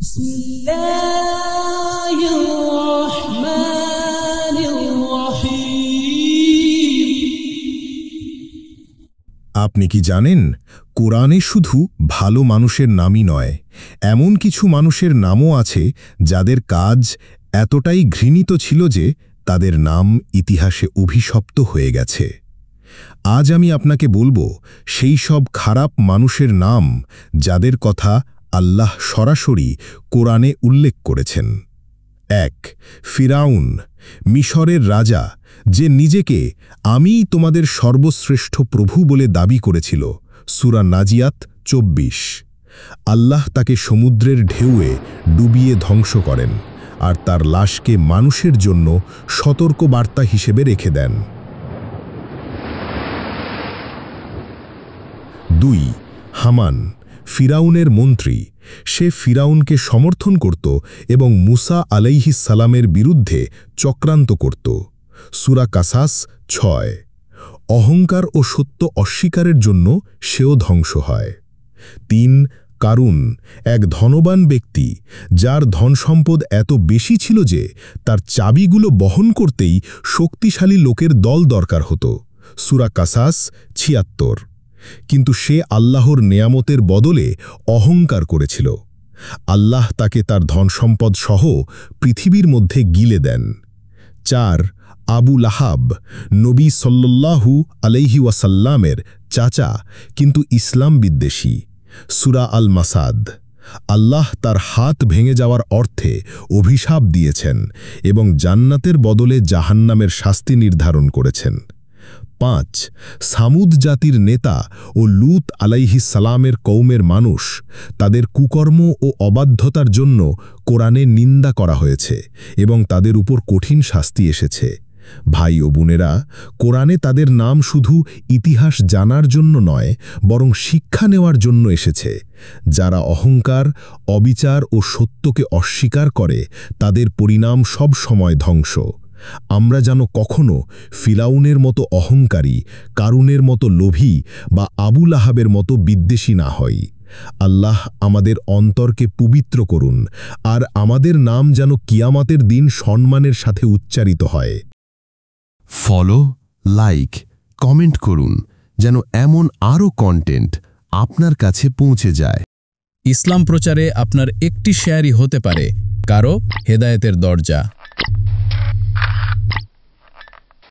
بسم الله الرحمن الرحيم আপনি কি জানেন কোরআনে শুধু ভালো মানুষের নামই নয়, এমন কিছু মানুষের নামও আছে যাদের কাজ এতটাই ঘৃণিত ছিল যে তাদের নাম ইতিহাসে অভিশপ্ত হয়ে গেছে। আজ আমি আপনাকে বলবো সেই সব খারাপ মানুষের নাম যাদের কথা আল্লাহ সরাসরি কোরআনে উল্লেখ করেছেন। ১. ফিরাউন, মিশরের রাজা, যে নিজেকে আমিই তোমাদের সর্বশ্রেষ্ঠ প্রভু বলে দাবি করেছিল। সূরা নাজিয়াত ২৪। আল্লাহ তাকে সমুদ্রের ঢেউয়ে ডুবিয়ে ধ্বংস করেন আর তার লাশকে মানুষের জন্য সতর্কবার্তা হিসেবে রেখে দেন। ২. হামান, ফিরাউনের মন্ত্রী, সে ফিরাউনকে সমর্থন করত এবং মুসা আলাইহিস সালামের বিরুদ্ধে চক্রান্ত করত। সূরা কাসাস ৬। অহংকার ও সত্য অস্বীকারের জন্য সেও ধ্বংস হয়। ৩. কারুন, এক ধনবান ব্যক্তি যার ধনসম্পদ এত বেশি ছিল যে তার চাবিগুলো বহন করতেই শক্তিশালী লোকের দল দরকার হতো। সূরা কাসাস ৭৬। কিন্তু সে আল্লাহর নেয়ামতের বদলে অহংকার করেছিল। আল্লাহ তাকে তার ধনসম্পদ সহ পৃথিবীর মধ্যে গিলে দেন। ৪. আবু লাহাব, নবী সাল্লাল্লাহু আলাইহি ওয়াসাল্লামের চাচা কিন্তু ইসলাম বিদ্বেষী। সূরা আল মাসাদ। আল্লাহ তার হাত ভেঙে যাওয়ার অর্থে অভিশাপ দিয়েছেন এবং জান্নাতের বদলে জাহান্নামের শাস্তি নির্ধারণ করেছেন। ৫. সামুদ জাতির নেতা ও লূত আলাইহিস সালামের কওমের মানুষ, তাদের কুকর্ম ও অবাধ্যতার জন্য কোরআনে নিন্দা করা হয়েছে এবং তাদের উপর কঠিন শাস্তি এসেছে। ভাই ও বোনেরা, কোরআনে তাদের নাম শুধু ইতিহাস জানার জন্য নয়, বরং শিক্ষা নেওয়ার জন্য এসেছে। যারা অহংকার, অবিচার ও সত্যকে অস্বীকার করে তাদের পরিণাম সব সময় ধ্বংস। আমরা যেন কখনো ফিরাউনের মতো অহংকারী, কারুনের মতো লোভী বা আবু লাহাবের মতো বিদ্বেষী না হই। আল্লাহ আমাদের অন্তরকে পবিত্র করুন আর আমাদের নাম যেন কিয়ামতের দিন সম্মানের সাথে উচ্চারিত হয়। ফলো, লাইক, কমেন্ট করুন যেন এমন আরও কন্টেন্ট আপনার কাছে পৌঁছে যায়। ইসলাম প্রচারে আপনার একটি শেয়ারই হতে পারে কারো হেদায়েতের দরজা।